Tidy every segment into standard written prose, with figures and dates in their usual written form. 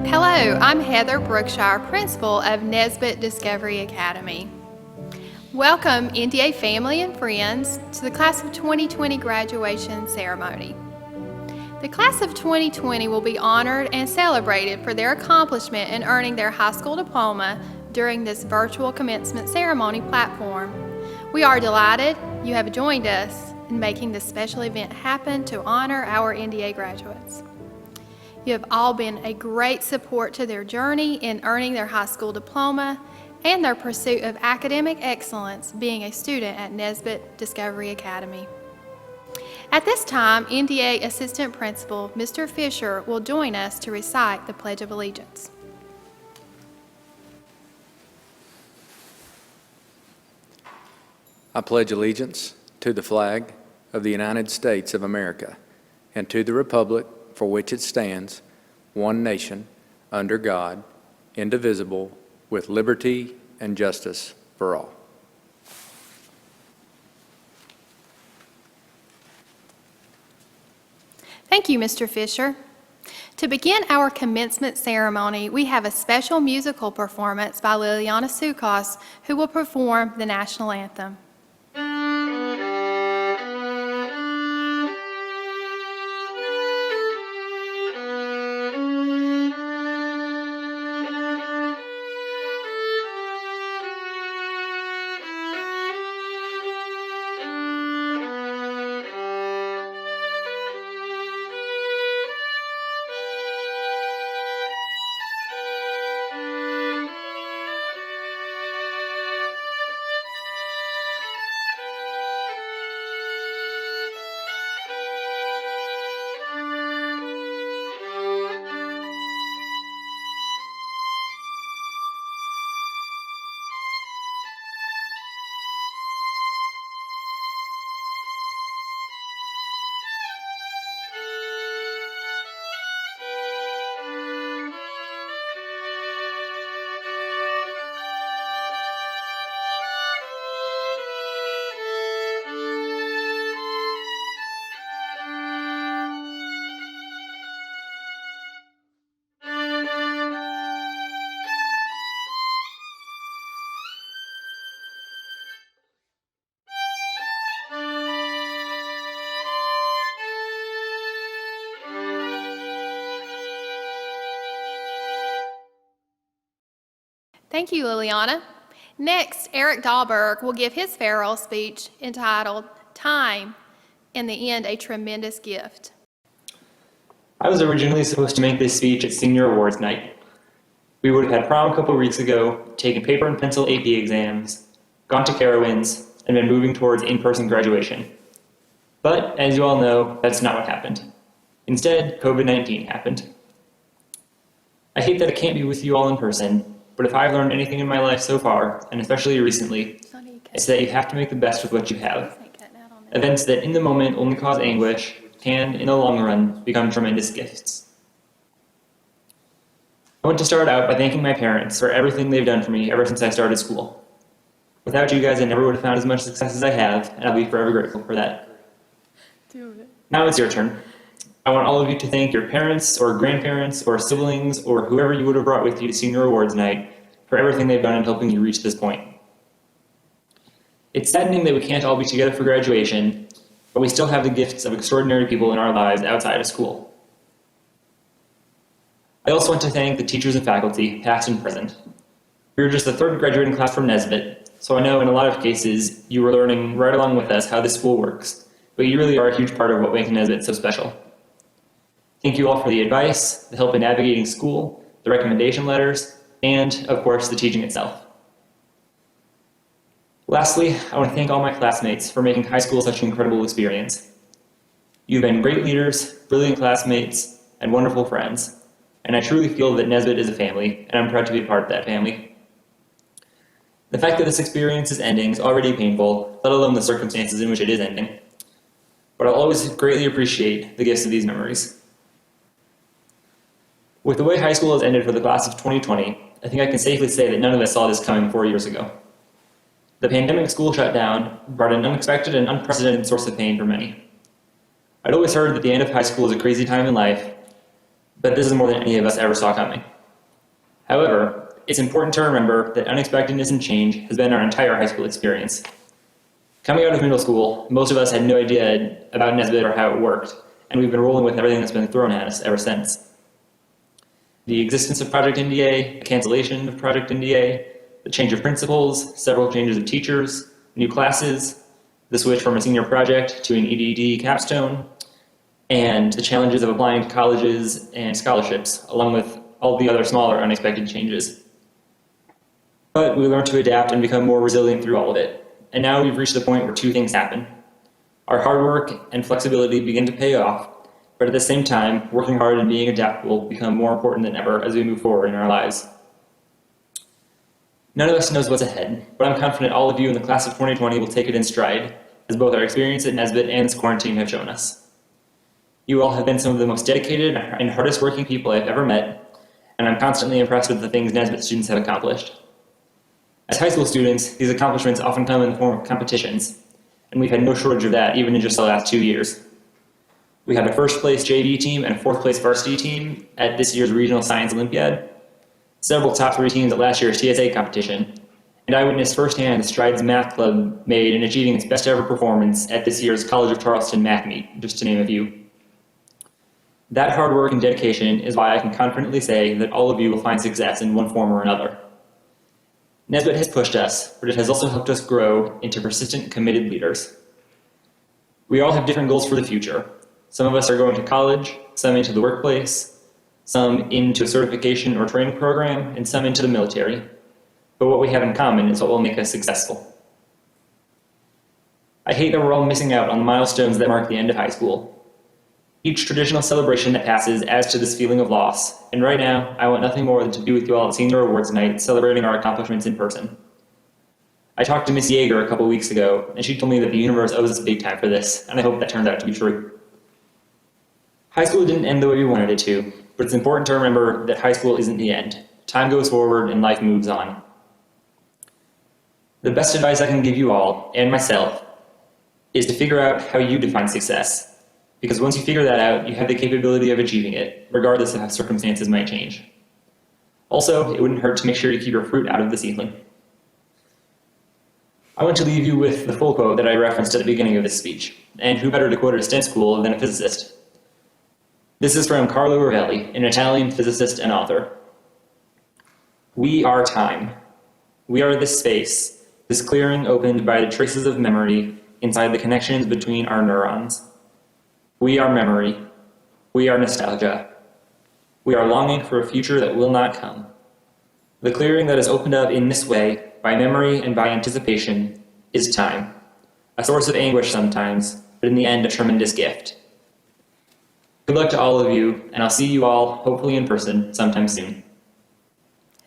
Hello, I'm Heather Brookshire, Principal of Nesbitt Discovery Academy. Welcome, NDA family and friends, to the Class of 2020 graduation ceremony. The Class of 2020 will be honored and celebrated for their accomplishment in earning their high school diploma during this virtual commencement ceremony platform. We are delighted you have joined us in making this special event happen to honor our NDA graduates. You have all been a great support to their journey in earning their high school diploma and their pursuit of academic excellence being a student at Nesbitt Discovery Academy. At this time, NDA Assistant Principal Mr. Fisher will join us to recite the Pledge of Allegiance. I pledge allegiance to the flag of the United States of America and to the republic for which it stands, one nation, under God, indivisible, with liberty and justice for all. Thank you, Mr. Fisher. To begin our commencement ceremony, we have a special musical performance by Liliana Sukos, who will perform the national anthem. Thank you, Liliana. Next, Eric Dahlberg will give his farewell speech entitled, Time, in the End, a Tremendous Gift. I was originally supposed to make this speech at Senior Awards Night. We would have had prom a couple weeks ago, taken paper and pencil AP exams, gone to Carowinds, and been moving towards in-person graduation. But, as you all know, that's not what happened. Instead, COVID-19 happened. I hate that I can't be with you all in person, but if I've learned anything in my life so far, and especially recently, it's that you have to make the best with what you have. Events that in the moment only cause anguish can, in the long run, become tremendous gifts. I want to start out by thanking my parents for everything they've done for me ever since I started school. Without you guys, I never would have found as much success as I have, and I'll be forever grateful for that. Now it's your turn. I want all of you to thank your parents or grandparents or siblings or whoever you would have brought with you to Senior Awards Night for everything they've done in helping you reach this point. It's saddening that we can't all be together for graduation, but we still have the gifts of extraordinary people in our lives outside of school. I also want to thank the teachers and faculty, past and present. We were just the third graduating class from Nesbitt, so I know in a lot of cases you were learning right along with us how this school works, but you really are a huge part of what makes Nesbitt so special. Thank you all for the advice, the help in navigating school, the recommendation letters, and, of course, the teaching itself. Lastly, I want to thank all my classmates for making high school such an incredible experience. You've been great leaders, brilliant classmates, and wonderful friends, and I truly feel that Nesbitt is a family, and I'm proud to be a part of that family. The fact that this experience is ending is already painful, let alone the circumstances in which it is ending. But I'll always greatly appreciate the gifts of these memories. With the way high school has ended for the class of 2020, I think I can safely say that none of us saw this coming 4 years ago. The pandemic school shutdown brought an unexpected and unprecedented source of pain for many. I'd always heard that the end of high school is a crazy time in life, but this is more than any of us ever saw coming. However, it's important to remember that unexpectedness and change has been our entire high school experience. Coming out of middle school, most of us had no idea about Nesbitt or how it worked, and we've been rolling with everything that's been thrown at us ever since. The existence of Project NDA, the cancellation of Project NDA, the change of principals, several changes of teachers, new classes, the switch from a senior project to an EDD capstone, and the challenges of applying to colleges and scholarships, along with all the other smaller unexpected changes. But we learned to adapt and become more resilient through all of it. And now we've reached the point where two things happen. Our hard work and flexibility begin to pay off, but at the same time, working hard and being adaptable become more important than ever as we move forward in our lives. None of us knows what's ahead, but I'm confident all of you in the class of 2020 will take it in stride, as both our experience at Nesbitt and this quarantine have shown us. You all have been some of the most dedicated and hardest working people I've ever met, and I'm constantly impressed with the things Nesbitt students have accomplished. As high school students, these accomplishments often come in the form of competitions, and we've had no shortage of that even in just the last 2 years. We had a first place JV team and a fourth place varsity team at this year's Regional Science Olympiad, several top 3 teams at last year's TSA competition, and I witnessed firsthand the strides Math Club made in achieving its best ever performance at this year's College of Charleston Math Meet, just to name a few. That hard work and dedication is why I can confidently say that all of you will find success in one form or another. Nesbitt has pushed us, but it has also helped us grow into persistent, committed leaders. We all have different goals for the future. Some of us are going to college, some into the workplace, some into a certification or training program, and some into the military. But what we have in common is what will make us successful. I hate that we're all missing out on the milestones that mark the end of high school. Each traditional celebration that passes adds to this feeling of loss, and right now, I want nothing more than to be with you all at Senior Awards Night, celebrating our accomplishments in person. I talked to Miss Yeager a couple weeks ago, and she told me that the universe owes us big time for this, and I hope that turned out to be true. High school didn't end the way we wanted it to, but it's important to remember that high school isn't the end. Time goes forward and life moves on. The best advice I can give you all, and myself, is to figure out how you define success. Because once you figure that out, you have the capability of achieving it, regardless of how circumstances might change. Also, it wouldn't hurt to make sure to keep your fruit out of the seedling. I want to leave you with the full quote that I referenced at the beginning of this speech, and who better to quote at a STEM school than a physicist? This is from Carlo Rovelli, an Italian physicist and author. We are time. We are this space, this clearing opened by the traces of memory inside the connections between our neurons. We are memory. We are nostalgia. We are longing for a future that will not come. The clearing that is opened up in this way, by memory and by anticipation, is time. A source of anguish sometimes, but in the end a tremendous gift. Good luck to all of you, and I'll see you all, hopefully in person, sometime soon.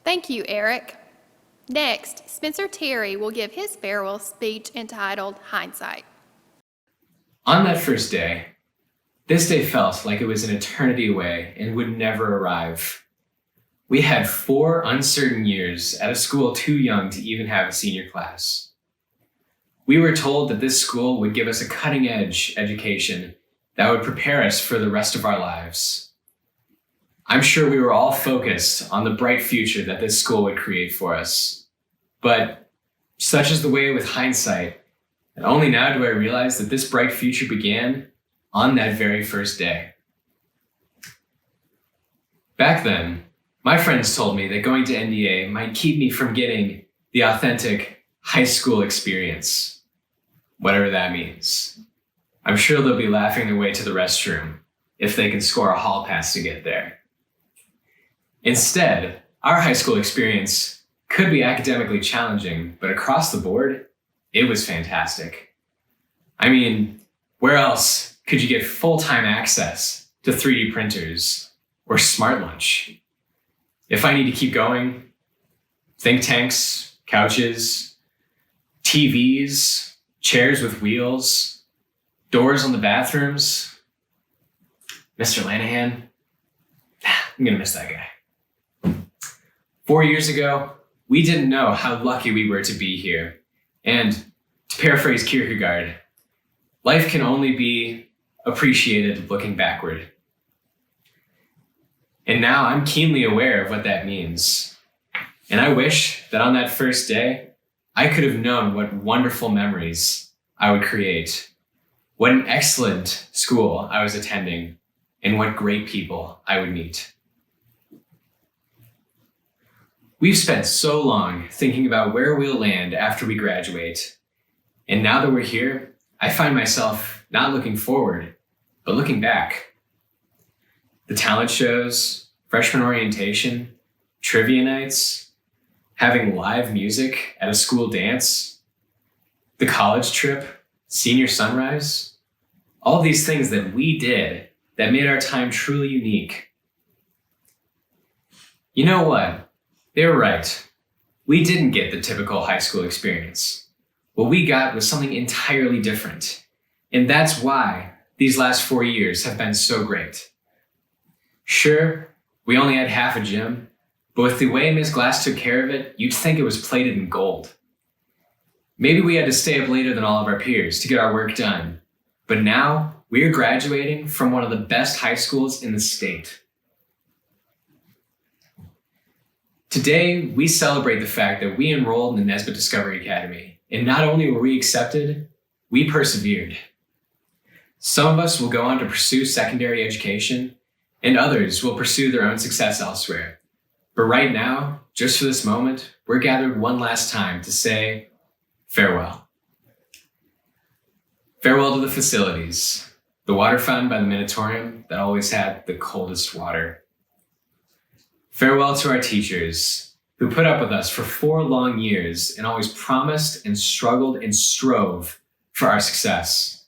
Thank you, Eric. Next, Spencer Terry will give his farewell speech entitled Hindsight. On that first day, this day felt like it was an eternity away and would never arrive. We had 4 uncertain years at a school too young to even have a senior class. We were told that this school would give us a cutting-edge education that would prepare us for the rest of our lives. I'm sure we were all focused on the bright future that this school would create for us. But such is the way with hindsight, and only now do I realize that this bright future began on that very first day. Back then, my friends told me that going to NDA might keep me from getting the authentic high school experience, whatever that means. I'm sure they'll be laughing their way to the restroom if they can score a hall pass to get there. Instead, our high school experience could be academically challenging, but across the board, it was fantastic. I mean, where else could you get full-time access to 3D printers or smart lunch. If I need to keep going, think tanks, couches, TVs, chairs with wheels, doors on the bathrooms. Mr. Lanahan, I'm gonna miss that guy. 4 years ago, we didn't know how lucky we were to be here. And to paraphrase Kierkegaard, life can only be appreciated looking backward. And now I'm keenly aware of what that means. And I wish that on that first day, I could have known what wonderful memories I would create, what an excellent school I was attending, and what great people I would meet. We've spent so long thinking about where we'll land after we graduate. And now that we're here, I find myself not looking forward, but looking back. The talent shows, freshman orientation, trivia nights, having live music at a school dance, the college trip, senior sunrise, all these things that we did that made our time truly unique. You know what? They were right. We didn't get the typical high school experience. What we got was something entirely different. And that's why these last 4 years have been so great. Sure, we only had half a gym, but with the way Ms. Glass took care of it, you'd think it was plated in gold. Maybe we had to stay up later than all of our peers to get our work done, but now we're graduating from one of the best high schools in the state. Today, we celebrate the fact that we enrolled in the Nesbitt Discovery Academy, and not only were we accepted, we persevered. Some of us will go on to pursue secondary education, and others will pursue their own success elsewhere. But right now, just for this moment, we're gathered one last time to say farewell. Farewell to the facilities, the water fountain by the Minotaurium that always had the coldest water. Farewell to our teachers who put up with us for 4 long years and always promised and struggled and strove for our success.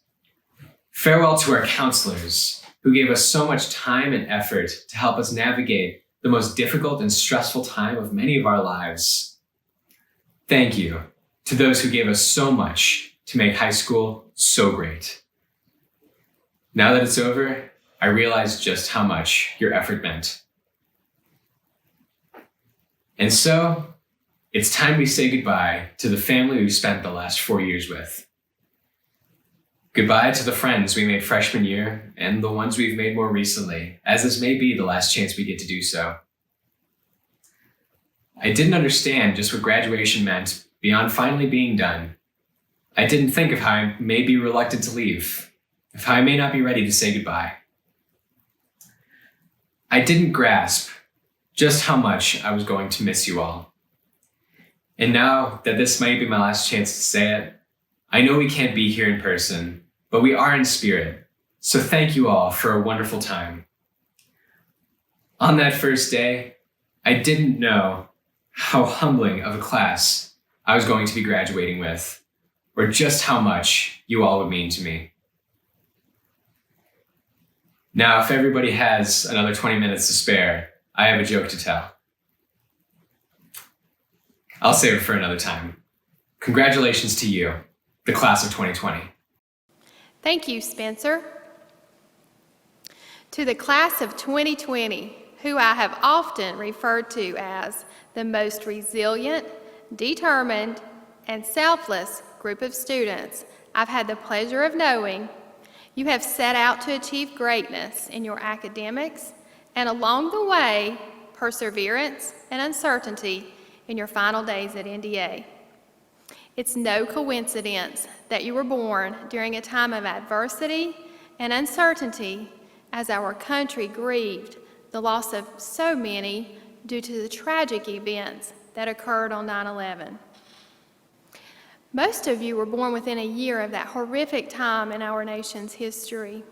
Farewell to our counselors who gave us so much time and effort to help us navigate the most difficult and stressful time of many of our lives. Thank you to those who gave us so much to make high school so great. Now that it's over, I realize just how much your effort meant. And so, it's time we say goodbye to the family we've spent the last 4 years with. Goodbye to the friends we made freshman year and the ones we've made more recently, as this may be the last chance we get to do so. I didn't understand just what graduation meant beyond finally being done. I didn't think of how I may be reluctant to leave, of how I may not be ready to say goodbye. I didn't grasp just how much I was going to miss you all. And now that this might be my last chance to say it, I know we can't be here in person, but we are in spirit. So thank you all for a wonderful time. On that first day, I didn't know how humbling of a class I was going to be graduating with, or just how much you all would mean to me. Now, if everybody has another 20 minutes to spare, I have a joke to tell. I'll save it for another time. Congratulations to you, the class of 2020. Thank you, Spencer. To the class of 2020, who I have often referred to as the most resilient, determined, and selfless group of students I've had the pleasure of knowing, you have set out to achieve greatness in your academics, and along the way, perseverance and uncertainty in your final days at NDA. It's no coincidence that you were born during a time of adversity and uncertainty as our country grieved the loss of so many due to the tragic events that occurred on 9/11. Most of you were born within a year of that horrific time in our nation's history.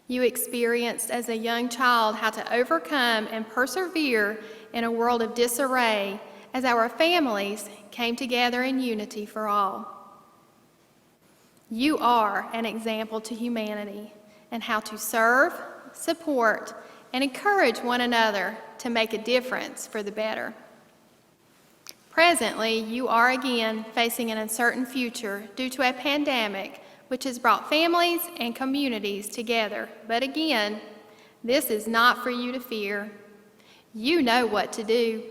You experienced as a young child how to overcome and persevere in a world of disarray as our families came together in unity for all. You are an example to humanity in how to serve, support, and encourage one another to make a difference for the better. Presently, you are again facing an uncertain future due to a pandemic which has brought families and communities together. But again, this is not for you to fear. You know what to do.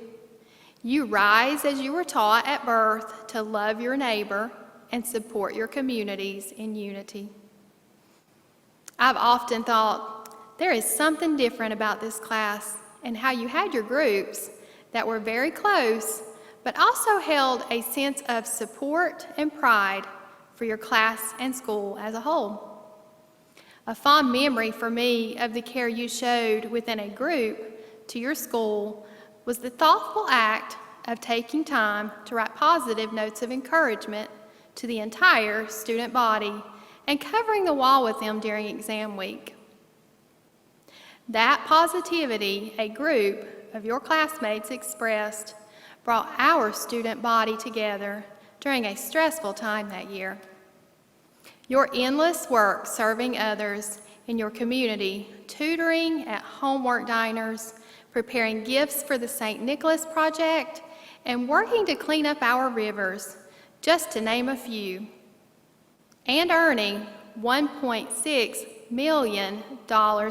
You rise as you were taught at birth to love your neighbor and support your communities in unity. I've often thought there is something different about this class and how you had your groups that were very close, but also held a sense of support and pride for your class and school as a whole. A fond memory for me of the care you showed within a group to your school was the thoughtful act of taking time to write positive notes of encouragement to the entire student body and covering the wall with them during exam week. That positivity a group of your classmates expressed brought our student body together during a stressful time that year. Your endless work serving others in your community, tutoring at homework diners, preparing gifts for the St. Nicholas Project, and working to clean up our rivers, just to name a few, and earning $1.6 million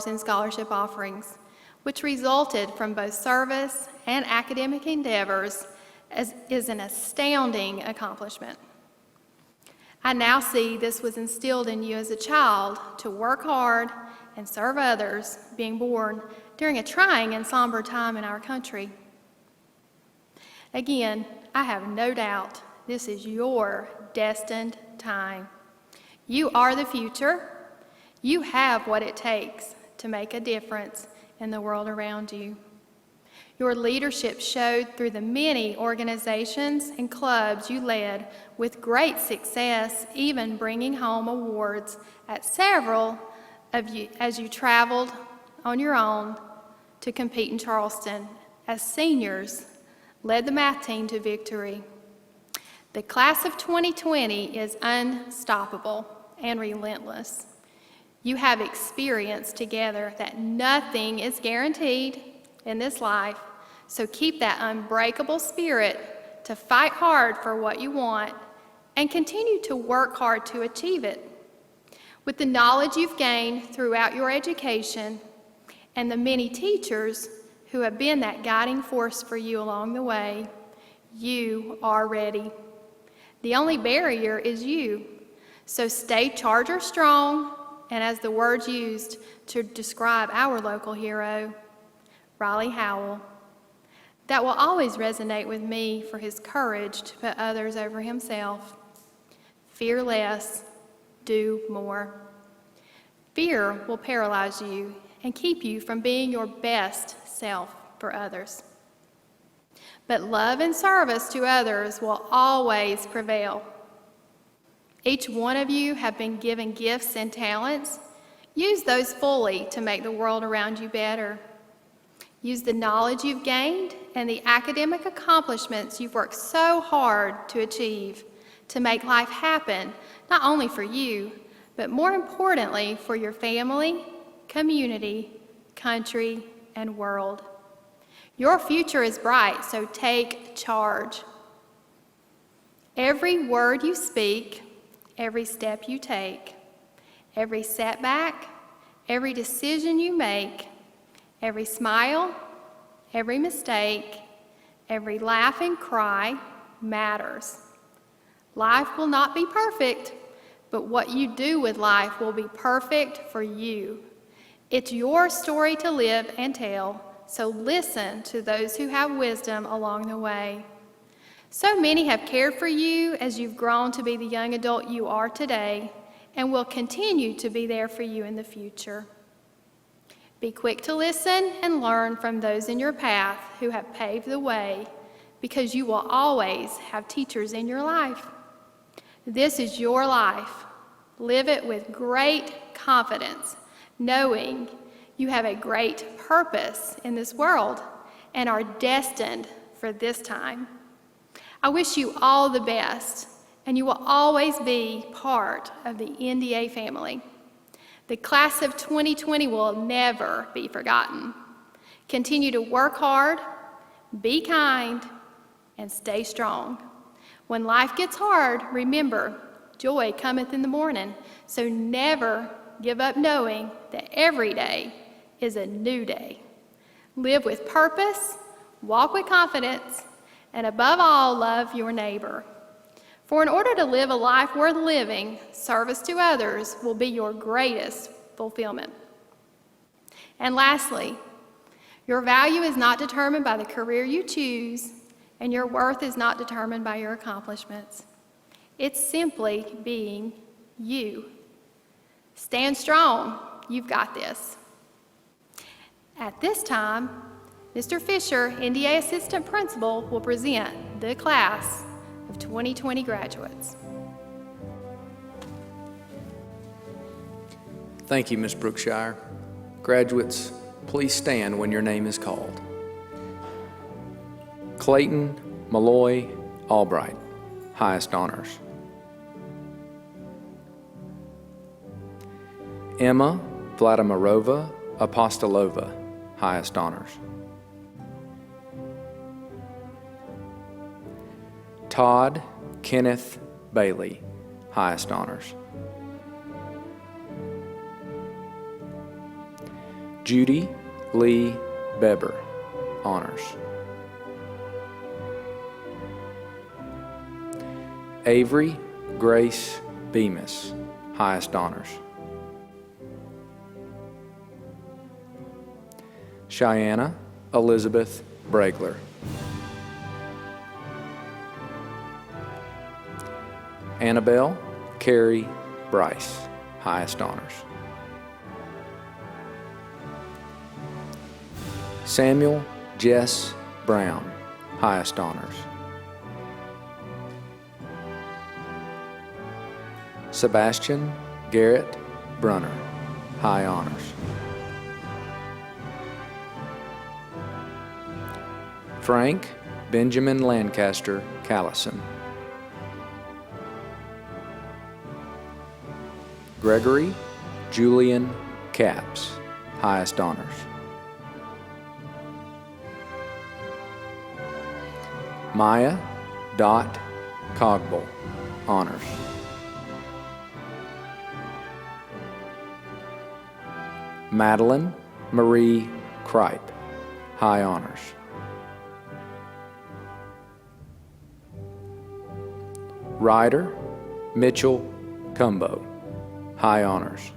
in scholarship offerings, which resulted from both service and academic endeavors, is an astounding accomplishment. I now see this was instilled in you as a child to work hard and serve others, being born during a trying and somber time in our country. Again, I have no doubt this is your destined time. You are the future. You have what it takes to make a difference in the world around you. Your leadership showed through the many organizations and clubs you led with great success, even bringing home awards at several of you as you traveled on your own to compete in Charleston. As seniors, led the math team to victory. The class of 2020 is unstoppable and relentless. You have experienced together that nothing is guaranteed in this life, so keep that unbreakable spirit to fight hard for what you want and continue to work hard to achieve it. With the knowledge you've gained throughout your education and the many teachers who have been that guiding force for you along the way, you are ready. The only barrier is you. So stay Charger strong, and as the words used to describe our local hero, Riley Howell, that will always resonate with me for his courage to put others over himself. Fear less, do more. Fear will paralyze you and keep you from being your best self for others. But love and service to others will always prevail. Each one of you have been given gifts and talents. Use those fully to make the world around you better. Use the knowledge you've gained and the academic accomplishments you've worked so hard to achieve to make life happen, not only for you, but more importantly for your family, community, country, and world. Your future is bright, so take charge. Every word you speak, every step you take, every setback, every decision you make, every smile, every mistake, every laugh and cry matters. Life will not be perfect, but what you do with life will be perfect for you. It's your story to live and tell, so listen to those who have wisdom along the way. So many have cared for you as you've grown to be the young adult you are today, and will continue to be there for you in the future. Be quick to listen and learn from those in your path who have paved the way, because you will always have teachers in your life. This is your life. Live it with great confidence, knowing you have a great purpose in this world and are destined for this time. I wish you all the best and you will always be part of the NDA family. The class of 2020 will never be forgotten. Continue to work hard, be kind, and stay strong. When life gets hard, remember, joy cometh in the morning, so never give up knowing that every day is a new day. Live with purpose, walk with confidence, and above all, love your neighbor. For in order to live a life worth living, service to others will be your greatest fulfillment. And lastly, your value is not determined by the career you choose, and your worth is not determined by your accomplishments. It's simply being you. Stand strong. You've got this. At this time, Mr. Fisher, NDA Assistant Principal, will present the class of 2020 graduates. Thank you, Ms. Brookshire. Graduates, please stand when your name is called. Clayton Malloy Albright, highest honors. Emma Vladimirova Apostolova, highest honors. Todd Kenneth Bailey, highest honors. Judy Lee Beber, honors. Avery Grace Bemis, highest honors. Cheyenne Elizabeth Bragler. Annabelle Carey Bryce, highest honors. Samuel Jess Brown, highest honors. Sebastian Garrett Brunner, high honors. Frank Benjamin Lancaster Callison. Gregory Julian Capps, highest honors. Maya Dot Cogbull, honors. Madeline Marie Kripe, high honors. Ryder Mitchell Cumbo, high honors.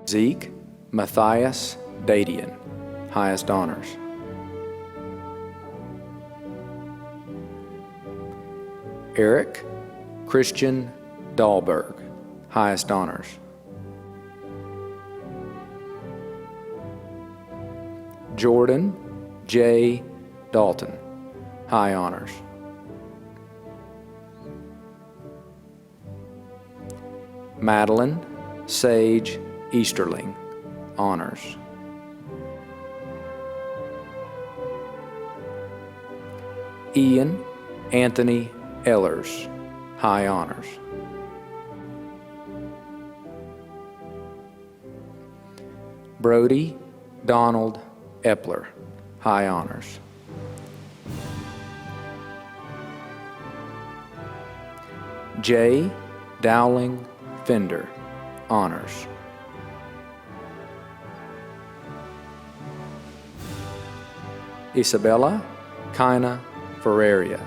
Zeke Matthias Dadian, highest honors. Eric Christian Dahlberg, highest honors. Jordan J. Dalton, high honors. Madeline Sage Easterling, honors. Ian Anthony Ellers, high honors. Brody Donald Epler, high honors. J. Dowling Fender, honors. Isabella Kina Ferreria,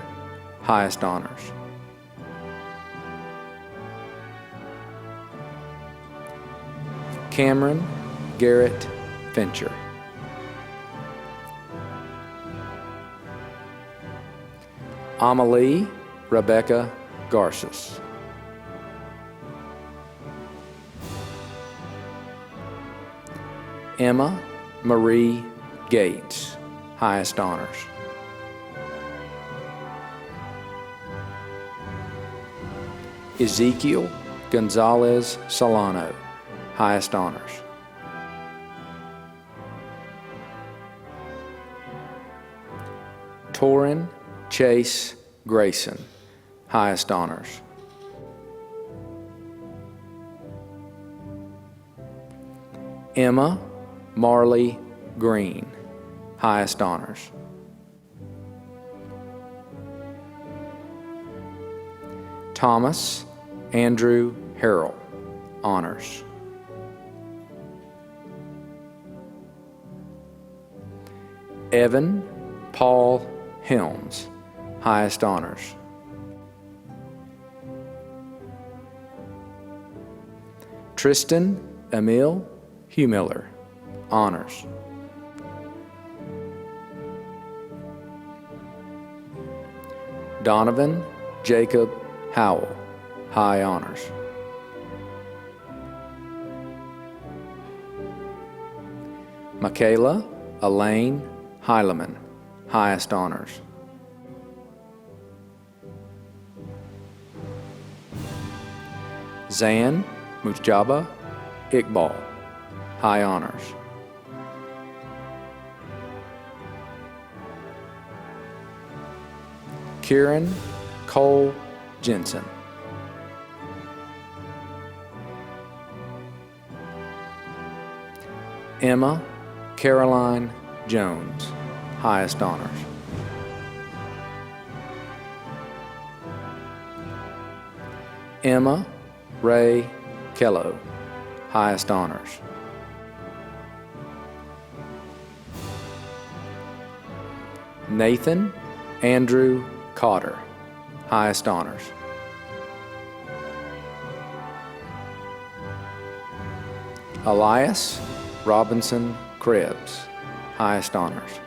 highest honors. Cameron Garrett Fincher. Amalie Rebecca Garces. Emma Marie Gates, highest honors. Ezekiel Gonzalez Solano, highest honors. Torin Chase Grayson, highest honors. Emma Marley Green, highest honors. Thomas Andrew Harrell, honors. Evan Paul Helms, highest honors. Tristan Emil Humiller, honors. Donovan Jacob Howell, high honors. Michaela Elaine Heileman, highest honors. Zan Mujaba Iqbal, high honors. Kieran Cole Jensen. Emma Caroline Jones, highest honors. Emma Ray Kello, highest honors. Nathan Andrew Cotter, highest honors. Elias Robinson Krebs, highest honors.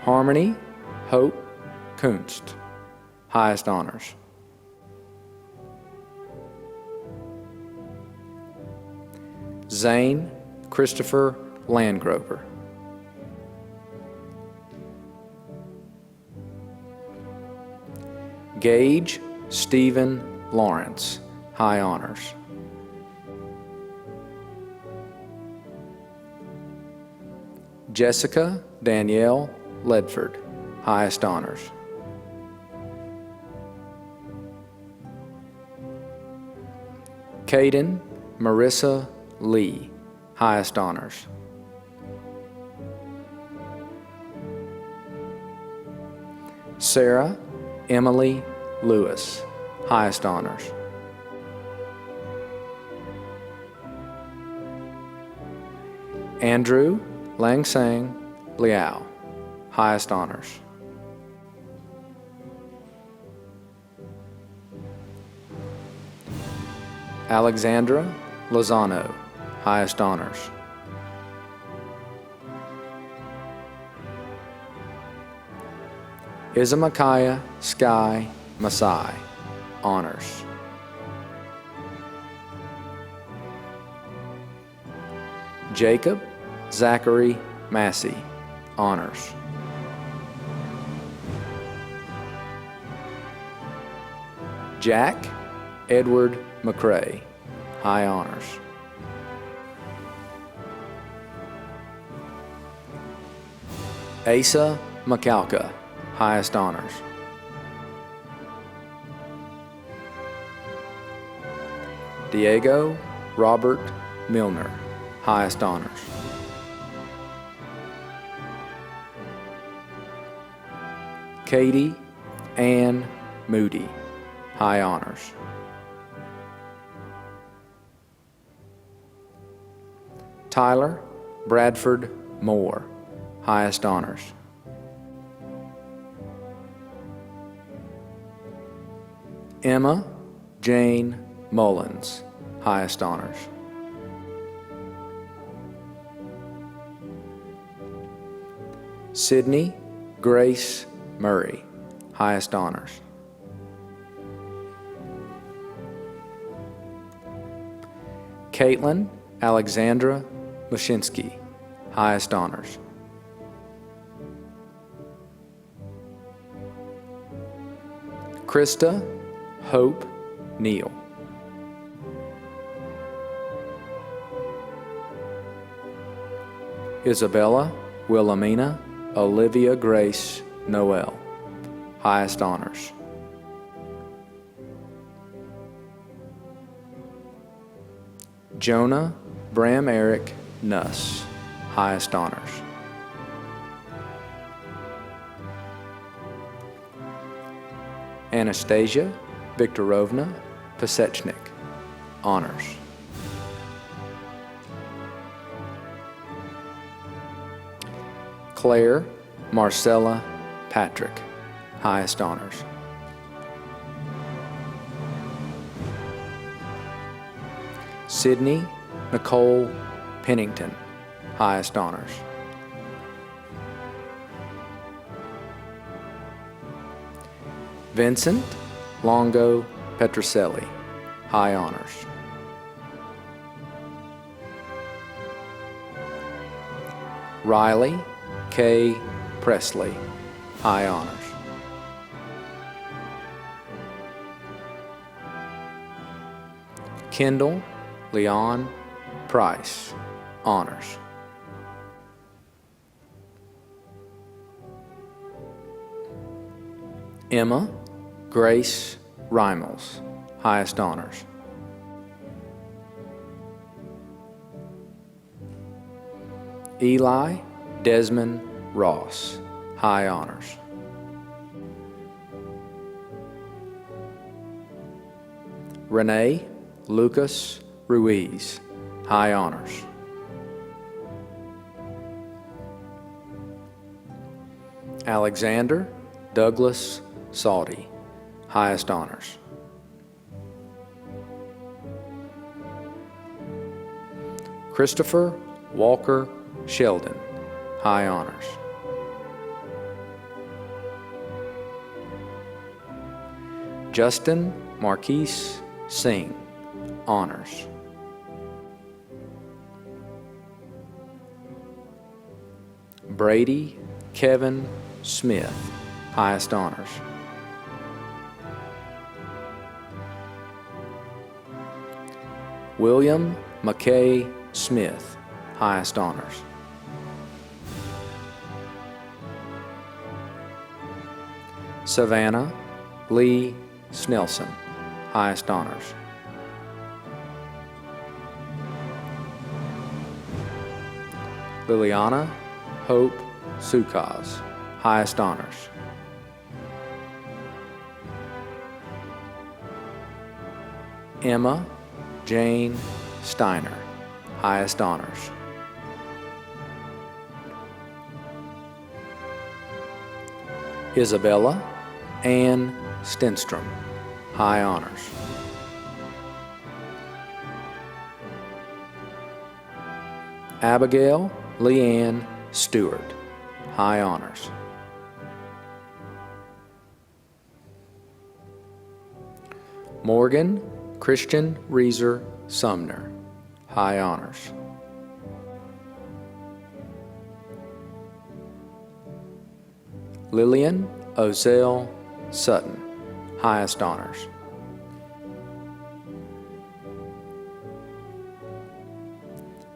Harmony Hope Kunst, highest honors. Zane Christopher Landgrover. Gage Stephen Lawrence, high honors. Jessica Danielle Ledford, highest honors. Caden Marissa Lee, highest honors. Sarah Emily Lewis, highest honors. Andrew Langsang Liao, highest honors. Alexandra Lozano, highest honors. Izamikaya Sky Masai, honors. Jacob Zachary Massey, honors. Jack Edward McCrae, high honors. Asa McAlka, highest honors. Diego Robert Milner, highest honors. Katie Ann Moody, high honors. Tyler Bradford Moore, highest honors. Emma Jane Mullins, highest honors. Sydney Grace Murray, highest honors. Caitlin Alexandra Lashinsky, highest honors. Krista Hope Neal. Isabella Wilhelmina Olivia Grace Noel, highest honors. Jonah Bram Eric Nuss, highest honors. Anastasia Viktorovna Pasechnik, honors. Claire Marcella Patrick, highest honors. Sydney Nicole Pennington, highest honors. Vincent Longo Petroselli, high honors. Riley K. Presley, high honors. Kendall Leon Price, honors. Emma Grace Reimels, highest honors. Eli Desmond Ross, high honors. Renee Lucas Ruiz, high honors. Alexander Douglas Salty, highest honors. Christopher Walker Sheldon, high honors. Justin Marquise Singh, honors. Brady Kevin Smith, highest honors. William McKay Smith, highest honors. Savannah Lee Snelson, highest honors. Liliana Hope Sukaz, highest honors. Emma Jane Steiner, highest honors. Isabella Ann Stenstrom, high honors. Abigail Leanne Stewart, high honors. Morgan Christian Reeser Sumner, high honors. Lillian Ozell Sutton, highest honors.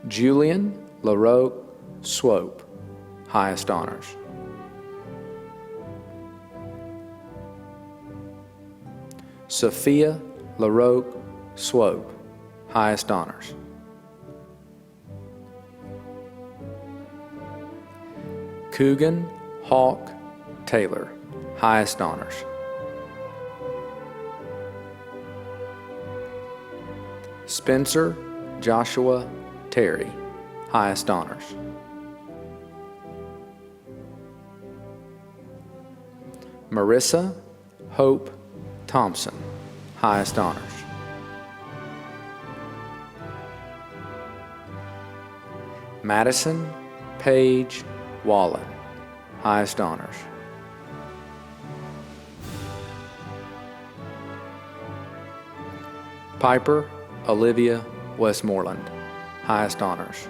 Julian LaRoque Swope, highest honors. Sophia LaRoque Swope, highest honors. Coogan Hawk Taylor, highest honors. Spencer Joshua Terry, highest honors. Marissa Hope Thompson, highest honors. Madison Page Wallen, highest honors. Piper Olivia Westmoreland, highest honors.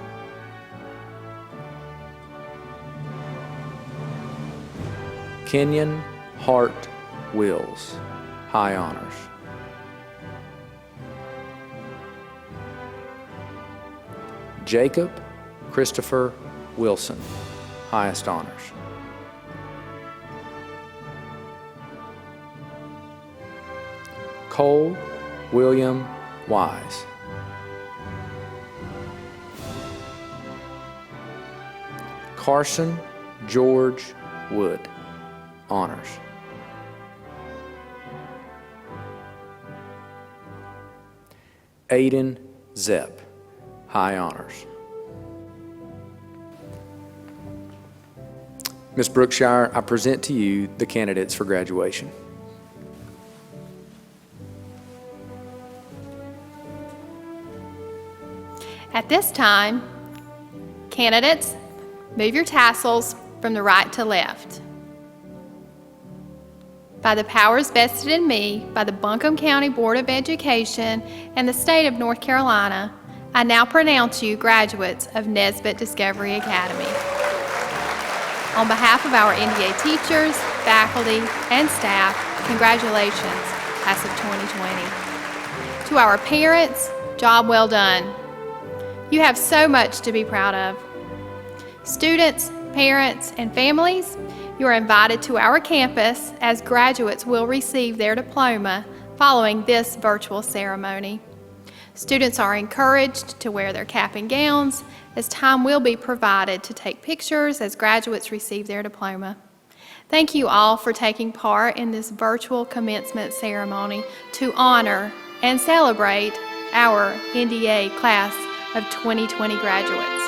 Kenyon Hart Wills, high honors. Jacob Christopher Wilson, highest honors. Cole William Wise. Carson George Wood, honors. Aiden Zepp, high honors. Ms. Brookshire, I present to you the candidates for graduation. At this time, candidates, move your tassels from the right to left. By the powers vested in me by the Buncombe County Board of Education and the state of North Carolina, I now pronounce you graduates of Nesbitt Discovery Academy. On behalf of our NDA teachers, faculty, and staff, congratulations, class of 2020. To our parents, job well done. You have so much to be proud of. Students, parents, and families, you are invited to our campus as graduates will receive their diploma following this virtual ceremony. Students are encouraged to wear their cap and gowns as time will be provided to take pictures as graduates receive their diploma. Thank you all for taking part in this virtual commencement ceremony to honor and celebrate our NDA class of 2020 graduates.